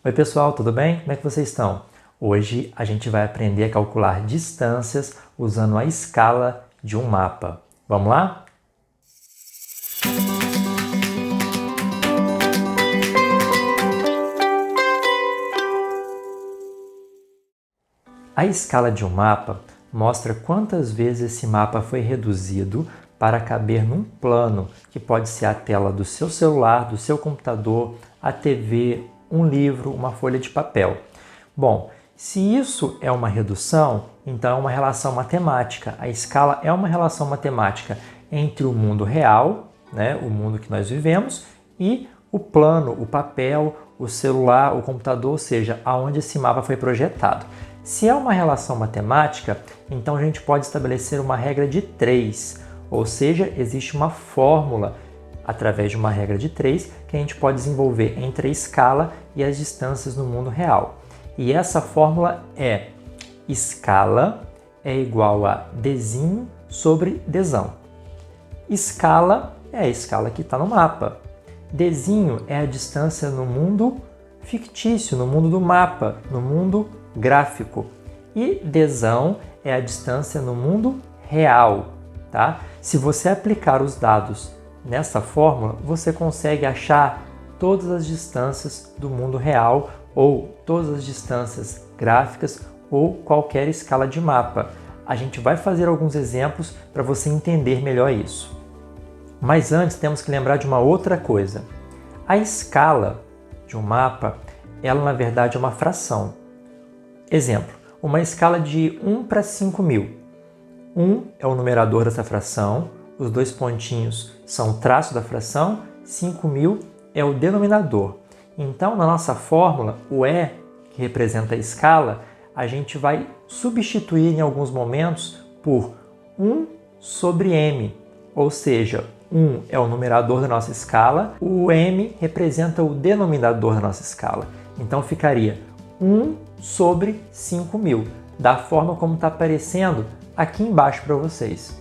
Oi pessoal, tudo bem? Como é que vocês estão? Hoje a gente vai aprender a calcular distâncias usando a escala de um mapa. Vamos lá? A escala de um mapa mostra quantas vezes esse mapa foi reduzido para caber num plano, que pode ser a tela do seu celular, do seu computador, a TV, um livro, uma folha de papel. Bom, se isso é uma redução, então é uma relação matemática. A escala é uma relação matemática entre o mundo real, o mundo que nós vivemos, e o plano, o papel, o celular, o computador, ou seja, aonde esse mapa foi projetado. Se é uma relação matemática, então a gente pode estabelecer uma regra de 3, ou seja, existe uma fórmula através de uma regra de 3 que a gente pode desenvolver entre a escala e as distâncias no mundo real. E essa fórmula é: escala é igual a Dzinho sobre Dzão. Escala é a escala que está no mapa. Dzinho é a distância no mundo fictício, no mundo do mapa, no mundo gráfico. E Dzão é a distância no mundo real, tá? Se você aplicar os dados nessa fórmula, você consegue achar todas as distâncias do mundo real ou todas as distâncias gráficas ou qualquer escala de mapa. A gente vai fazer alguns exemplos para você entender melhor isso. Mas antes temos que lembrar de uma outra coisa. A escala de um mapa, ela na verdade é uma fração. Exemplo, uma escala de 1 para 5.000. 1 é o numerador dessa fração, os dois pontinhos são o traço da fração, 5.000 é o denominador. Então, na nossa fórmula, o E, que representa a escala, a gente vai substituir em alguns momentos por 1 sobre M, ou seja, 1 é o numerador da nossa escala, o M representa o denominador da nossa escala. Então, ficaria 1 sobre 5.000, da forma como está aparecendo aqui embaixo para vocês.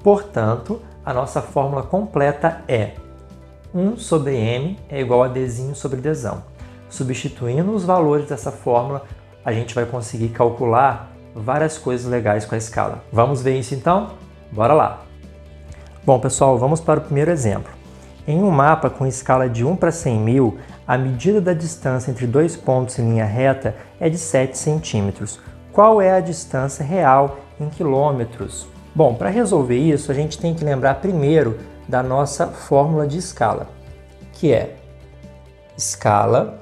Portanto, a nossa fórmula completa é 1 sobre M é igual a Dzinho sobre Dzão. Substituindo os valores dessa fórmula, a gente vai conseguir calcular várias coisas legais com a escala. Vamos ver isso então? Bora lá! Bom, pessoal, vamos para o primeiro exemplo. Em um mapa com escala de 1 para 100.000, a medida da distância entre dois pontos em linha reta é de 7 centímetros. Qual é a distância real em quilômetros? Bom, para resolver isso, a gente tem que lembrar primeiro da nossa fórmula de escala, que é escala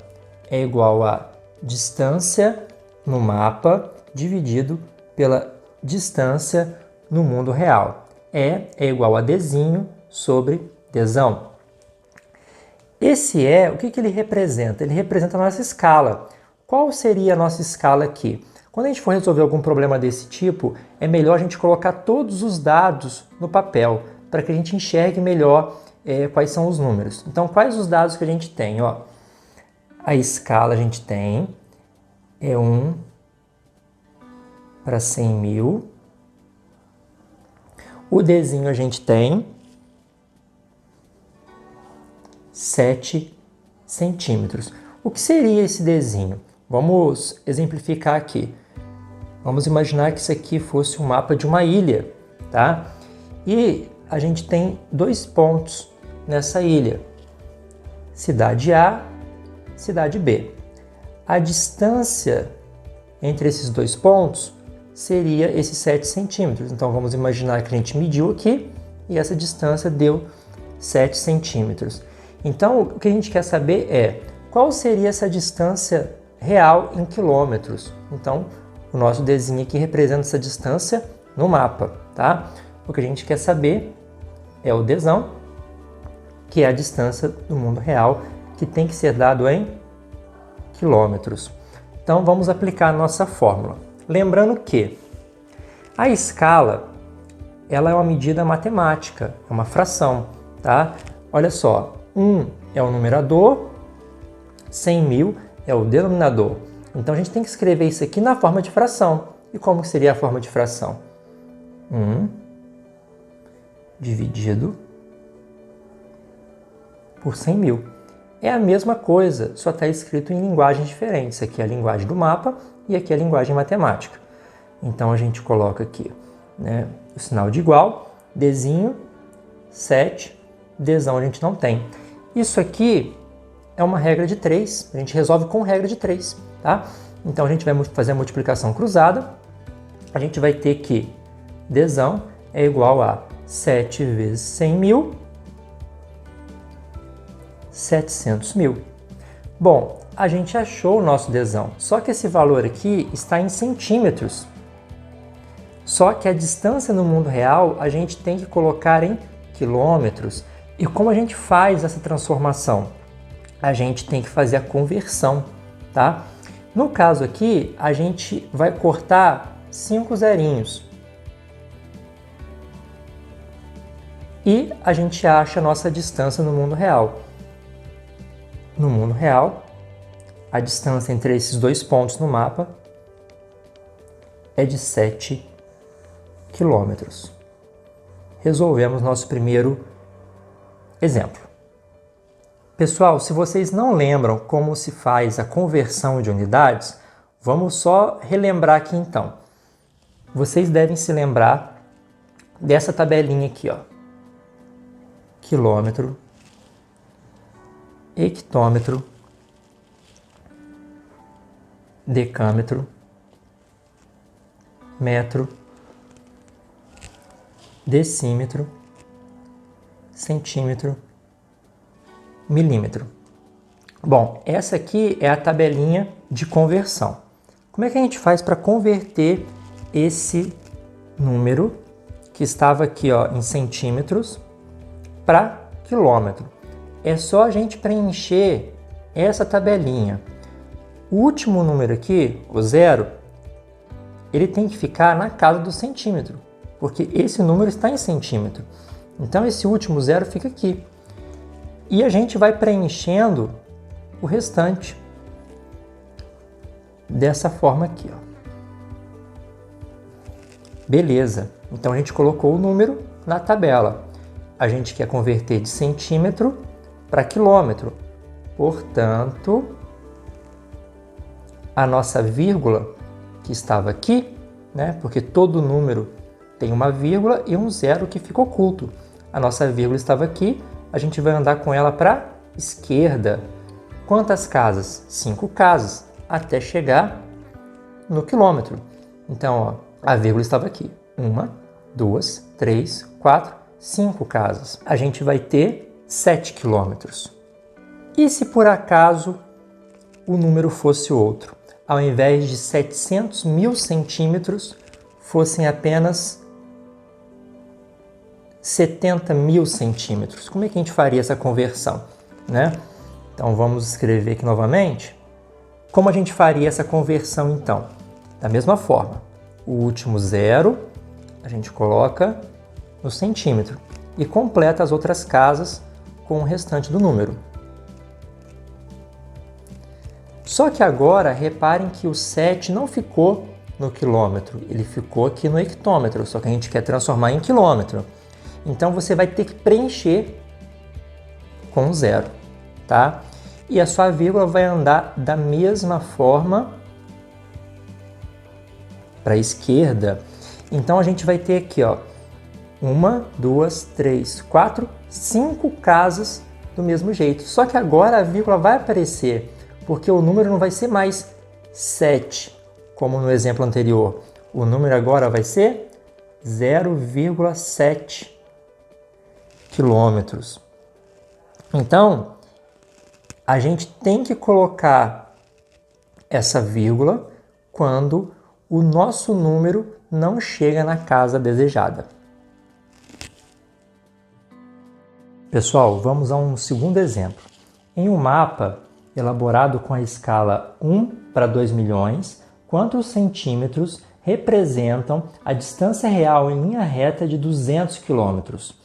é igual a distância no mapa dividido pela distância no mundo real. E é igual a Dzinho sobre Dzão. Esse o que ele representa? Ele representa a nossa escala. Qual seria a nossa escala aqui? Quando a gente for resolver algum problema desse tipo, é melhor a gente colocar todos os dados no papel, para que a gente enxergue melhor quais são os números. Então, quais os dados que a gente tem? Ó, a escala a gente tem é 1 para 100.000. O Dzinho a gente tem 7 centímetros. O que seria esse Dzinho? Vamos exemplificar aqui. Vamos imaginar que isso aqui fosse um mapa de uma ilha, tá? E a gente tem dois pontos nessa ilha. Cidade A, cidade B. A distância entre esses dois pontos seria esses 7 centímetros. Então, vamos imaginar que a gente mediu aqui e essa distância deu 7 centímetros. Então, o que a gente quer saber é qual seria essa distância real em quilômetros. Então, o nosso Dzinho aqui representa essa distância no mapa, tá? O que a gente quer saber é o Dzão, que é a distância do mundo real, que tem que ser dado em quilômetros. Então, vamos aplicar a nossa fórmula. Lembrando que a escala, ela é uma medida matemática, é uma fração, tá? Olha só, 1 é o numerador, 100.000 é o denominador. Então, a gente tem que escrever isso aqui na forma de fração. E como seria a forma de fração? 1 dividido por 100.000. é a mesma coisa, só está escrito em linguagens diferentes. Aqui é a linguagem do mapa e aqui é a linguagem matemática. Então a gente coloca aqui, né, o sinal de igual, Dzinho, 7, Dzão a gente não tem. Isso aqui é uma regra de 3, a gente resolve com regra de 3, tá? Então a gente vai fazer a multiplicação cruzada, a gente vai ter que Dzão é igual a 7 vezes 100 mil, 700 mil. Bom, a gente achou o nosso Dzão, só que esse valor aqui está em centímetros. Só que a distância no mundo real a gente tem que colocar em quilômetros. E como a gente faz essa transformação? A gente tem que fazer a conversão, tá? No caso aqui, a gente vai cortar 5 zerinhos. E a gente acha a nossa distância no mundo real. No mundo real, a distância entre esses dois pontos no mapa é de 7 quilômetros. Resolvemos nosso primeiro exemplo. Pessoal, se vocês não lembram como se faz a conversão de unidades, vamos só relembrar aqui então. Vocês devem se lembrar dessa tabelinha aqui, ó. Quilômetro, hectômetro, decâmetro, metro, decímetro, centímetro, milímetro. Bom, essa aqui é a tabelinha de conversão. Como é que a gente faz para converter esse número que estava aqui, ó, em centímetros para quilômetro? É só a gente preencher essa tabelinha. O último número aqui, o 0, ele tem que ficar na casa do centímetro, porque esse número está em centímetro. Então esse último 0 fica aqui. E a gente vai preenchendo o restante dessa forma aqui, ó. Beleza. Então a gente colocou o número na tabela. A gente quer converter de centímetro para quilômetro. Portanto, a nossa vírgula que estava aqui, né? Porque todo número tem uma vírgula e um 0 que fica oculto. A nossa vírgula estava aqui, a gente vai andar com ela para a esquerda. Quantas casas? 5 casas, até chegar no quilômetro. Então, ó, a vírgula estava aqui. 1, 2, 3, 4, 5 casas. A gente vai ter 7 quilômetros. E se por acaso o número fosse outro? Ao invés de 700 mil centímetros, fossem apenas 70 mil centímetros. Como é que a gente faria essa conversão, né? Então vamos escrever aqui novamente. Como a gente faria essa conversão então? Da mesma forma, o último 0 a gente coloca no centímetro e completa as outras casas com o restante do número. Só que agora reparem que o 7 não ficou no quilômetro, ele ficou aqui no hectômetro, só que a gente quer transformar em quilômetro. Então você vai ter que preencher com 0, tá? E a sua vírgula vai andar da mesma forma para a esquerda. Então a gente vai ter aqui, ó, 1, 2, 3, 4, 5 casas do mesmo jeito. Só que agora a vírgula vai aparecer, porque o número não vai ser mais 7, como no exemplo anterior. O número agora vai ser 0,7 quilômetros. Então, a gente tem que colocar essa vírgula quando o nosso número não chega na casa desejada. Pessoal, vamos a um segundo exemplo. Em um mapa elaborado com a escala 1 para 2 milhões, quantos centímetros representam a distância real em linha reta de 200 quilômetros?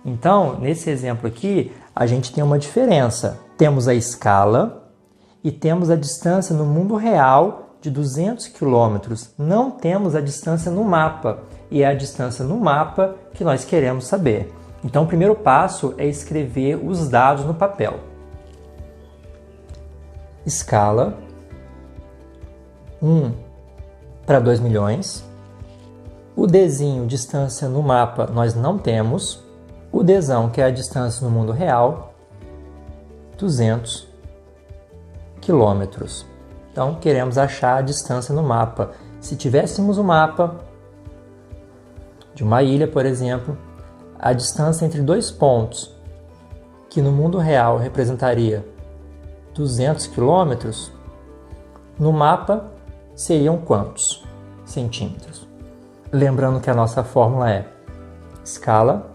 Então, nesse exemplo aqui, a gente tem uma diferença. Temos a escala e temos a distância no mundo real de 200 quilômetros. Não temos a distância no mapa, e é a distância no mapa que nós queremos saber. Então, o primeiro passo é escrever os dados no papel. escala 1 para 2 milhões. O Dzinho, distância no mapa, nós não temos. O Dzão, que é a distância no mundo real, 200 quilômetros. Então, queremos achar a distância no mapa. Se tivéssemos um mapa de uma ilha, por exemplo, a distância entre dois pontos, que no mundo real representaria 200 quilômetros, no mapa seriam quantos centímetros? Lembrando que a nossa fórmula é escala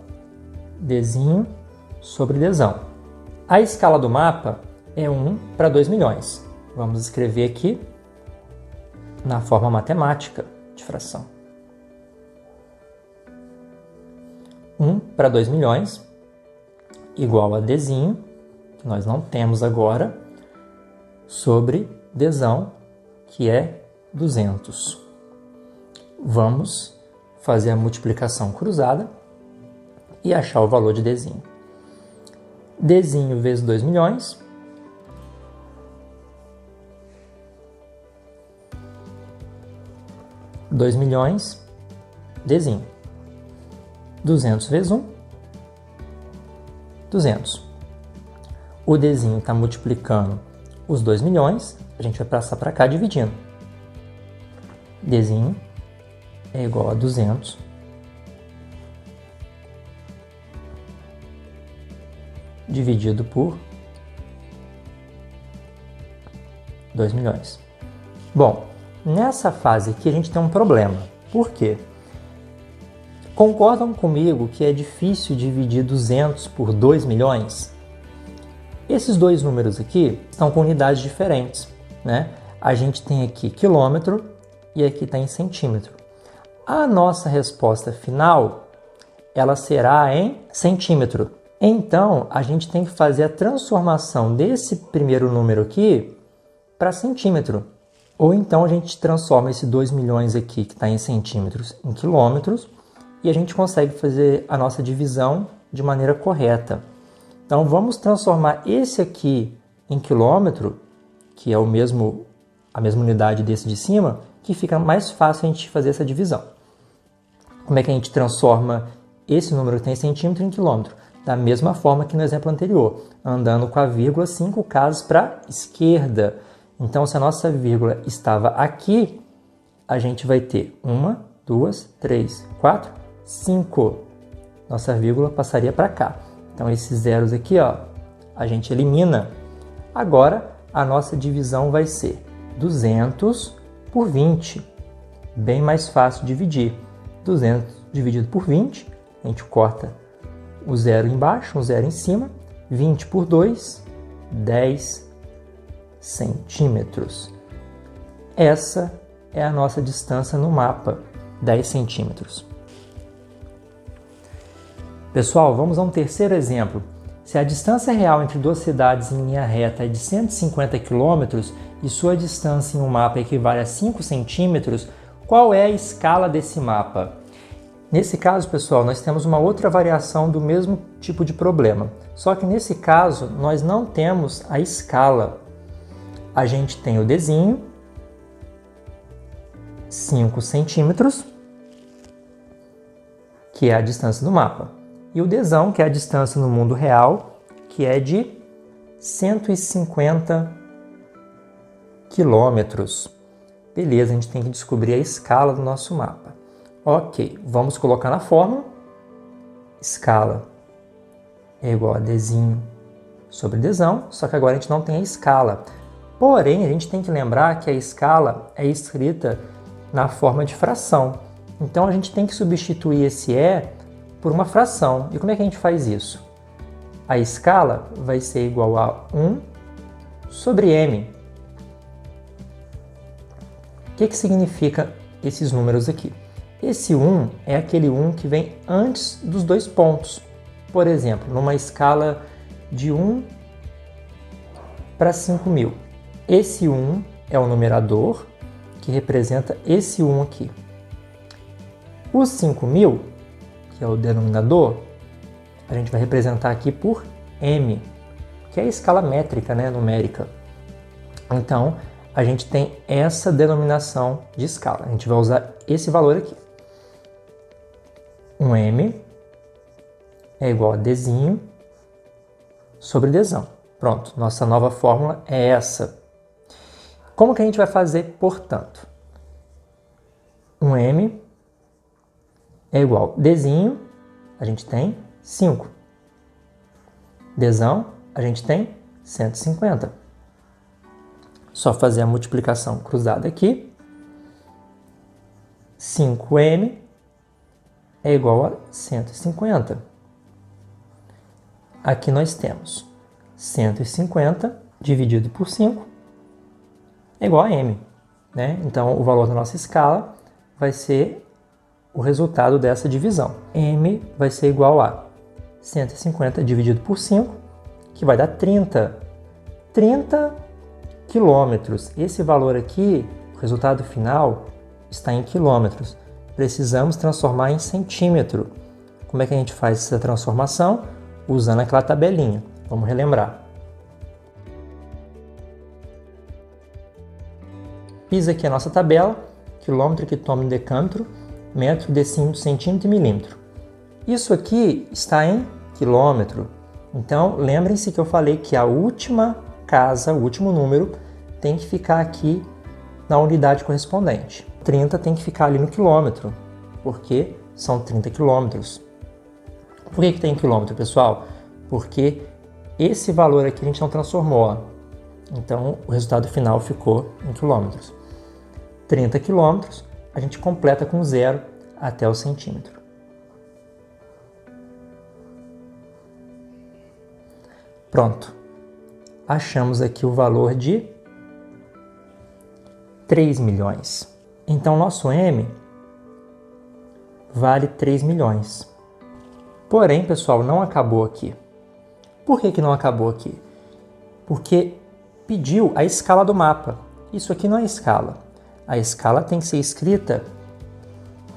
Dzinho sobre Dzão. A escala do mapa é 1 para 2 milhões. Vamos escrever aqui na forma matemática de fração. 1 para 2 milhões igual a Dzinho, que nós não temos agora, sobre Dzão, que é 200. Vamos fazer a multiplicação cruzada e achar o valor de Dzinho. Dzinho vezes 2 milhões. $2 milhões, Dzinho. 200 vezes 1, 200. O Dzinho está multiplicando os 2 milhões, a gente vai passar para cá dividindo. Dzinho é igual a 200 dividido por 2 milhões. Bom, nessa fase aqui a gente tem um problema. Por quê? Concordam comigo que é difícil dividir 200 por 2 milhões? Esses dois números aqui estão com unidades diferentes, né? A gente tem aqui quilômetro e aqui está em centímetro. A nossa resposta final, ela será em centímetro. Então, a gente tem que fazer a transformação desse primeiro número aqui para centímetro. Ou então a gente transforma esse 2 milhões aqui, que está em centímetros, em quilômetros, e a gente consegue fazer a nossa divisão de maneira correta. Então, vamos transformar esse aqui em quilômetro, que é a mesma unidade desse de cima, que fica mais fácil a gente fazer essa divisão. Como é que a gente transforma esse número que tem centímetro em quilômetro? Da mesma forma que no exemplo anterior, andando com a vírgula 5 casas para a esquerda. Então, se a nossa vírgula estava aqui, a gente vai ter 1, 2, 3, 4, 5. Nossa vírgula passaria para cá. Então, esses zeros aqui, ó, a gente elimina. Agora, a nossa divisão vai ser 200 por 20. Bem mais fácil dividir. 200 dividido por 20, a gente corta o zero embaixo, um zero em cima. 20 por 2, 10 centímetros. Essa é a nossa distância no mapa, 10 centímetros. Pessoal, vamos a um terceiro exemplo. Se a distância real entre duas cidades em linha reta é de 150 km e sua distância em um mapa equivale a 5 centímetros, qual é a escala desse mapa? Nesse caso, pessoal, nós temos uma outra variação do mesmo tipo de problema. Só que nesse caso, nós não temos a escala. A gente tem o Dzinho, 5 centímetros, que é a distância do mapa. E o Dzão, que é a distância no mundo real, que é de 150 quilômetros. Beleza, a gente tem que descobrir a escala do nosso mapa. Ok, vamos colocar na fórmula. Escala é igual a Dzinho sobre Dzão, só que agora a gente não tem a escala. Porém, a gente tem que lembrar que a escala é escrita na forma de fração. Então, a gente tem que substituir esse E por uma fração. E como é que a gente faz isso? A escala vai ser igual a 1 sobre m. O que significa esses números aqui? Esse 1 é aquele 1 que vem antes dos dois pontos. Por exemplo, numa escala de 1 para 5.000. Esse 1 é o numerador, que representa esse 1 aqui. Os 5.000, que é o denominador, a gente vai representar aqui por m, que é a escala métrica, né, numérica. Então, a gente tem essa denominação de escala. A gente vai usar esse valor aqui. Um M é igual a Dzinho sobre Dzão. Pronto, nossa nova fórmula é essa. Como que a gente vai fazer, portanto? Um M é igual a Dzinho, a gente tem 5. Dzão, a gente tem 150. Só fazer a multiplicação cruzada aqui. 5M é igual a 150. Aqui nós temos 150 dividido por 5 é igual a M, né? Então, o valor da nossa escala vai ser o resultado dessa divisão. M vai ser igual a 150 dividido por 5, que vai dar 30. 30 quilômetros. Esse valor aqui, o resultado final, está em quilômetros. Precisamos transformar em centímetro. Como é que a gente faz essa transformação? Usando aquela tabelinha. Vamos relembrar. Fiz aqui a nossa tabela, quilômetro, quilômetro, decâmetro, metro, decímetro, centímetro e milímetro. Isso aqui está em quilômetro. Então, lembrem-se que eu falei que a última casa, o último número, tem que ficar aqui na unidade correspondente. 30 tem que ficar ali no quilômetro, porque são 30 quilômetros. Por que tem quilômetro, pessoal? Porque esse valor aqui a gente não transformou, ó. Então, o resultado final ficou em quilômetros. 30 quilômetros, a gente completa com 0 até o centímetro. Pronto. Achamos aqui o valor de 3 milhões. Então, nosso M vale 3 milhões. Porém, pessoal, não acabou aqui. Por que não acabou aqui? Porque pediu a escala do mapa. Isso aqui não é escala. A escala tem que ser escrita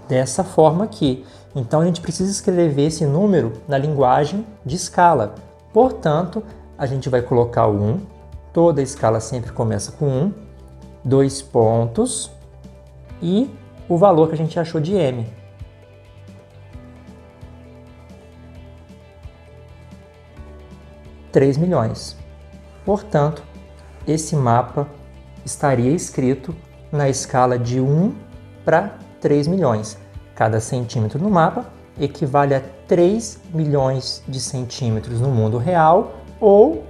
dessa forma aqui. Então, a gente precisa escrever esse número na linguagem de escala. Portanto, a gente vai colocar o 1. Toda escala sempre começa com 1. 2 pontos. E o valor que a gente achou de M. R$3 milhões. Portanto, esse mapa estaria escrito na escala de 1 para 3 milhões. Cada centímetro no mapa equivale a 3 milhões de centímetros no mundo real ou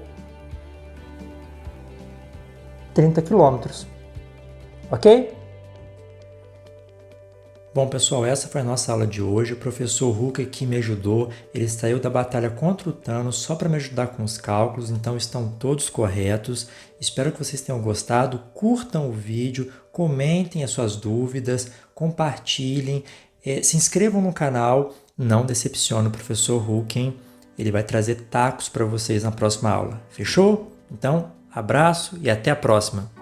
30 quilômetros. Ok? Bom, pessoal, essa foi a nossa aula de hoje. O professor Hulk aqui me ajudou. Ele saiu da batalha contra o Thanos só para me ajudar com os cálculos, então estão todos corretos. Espero que vocês tenham gostado. Curtam o vídeo, comentem as suas dúvidas, compartilhem, se inscrevam no canal. Não decepcione o professor Hulk, hein? Ele vai trazer tacos para vocês na próxima aula. Fechou? Então, abraço e até a próxima!